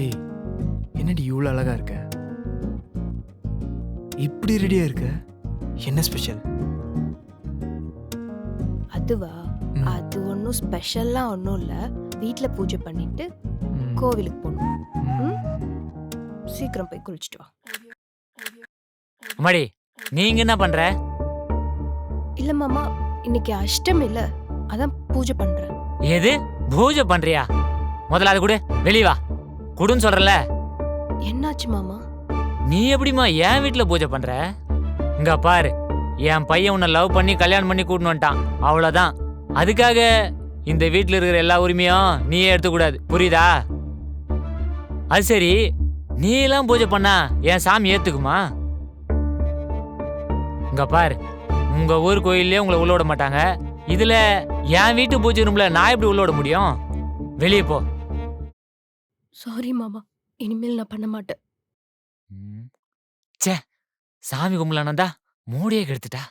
ஏய், என்னடி இவ்வளோ அழகா இருக்க? இப்படி ரெடியா இருக்க? என்ன ஸ்பெஷல்? அதுவா? ம். அது ஒன்றும் ஸ்பெஷல்லாம் ஒன்றும் இல்லை. வீட்டில் பூஜை பண்ணிட்டு ம். கோவிலுக்கு போகணும். ம். சீக்கிரம் போய் குளிச்சுட்டு வா. அம்மாடி, நீங்க என்ன பண்ற? இல்லை மாமா, இன்னைக்கு அஷ்டமி இல்லை, அதான் பூஜை பண்ணுறேன். எது பூஜை பண்றியா? முதல்ல அது கூட வெளிய வா. குடுன்னு சொல்றல. என்னாச்சு மாமா? நீ எப்படிம்மா என் வீட்டுல பூஜை பண்ற? இங்க பாரு, என் பையன் உன்னை லவ் பண்ணி கல்யாணம் பண்ணி கூட்டின்னு வந்துட்டான், அவ்வளவுதான். அதுக்காக இந்த வீட்டுல இருக்கிற எல்லா உரிமையும் நீயே எடுத்துக்கூடாது, புரியுதா? அது சரி, நீ எல்லாம் பூஜை பண்ணா என் சாமி ஏத்துக்குமா? இங்க பாரு, உங்க ஊர் கோயிலே உங்களை உள்ள விட மாட்டாங்க. இதுல என் வீட்டு பூஜை ரூம்ல நான் எப்படி உள்ள விட முடியும்? வெளியே போ. சாரி மாமா, இனிமேல் நான் பண்ண மாட்டேன். ச்சே, சாமி கும்பலானதா மூடியே கெடுத்துட்டா.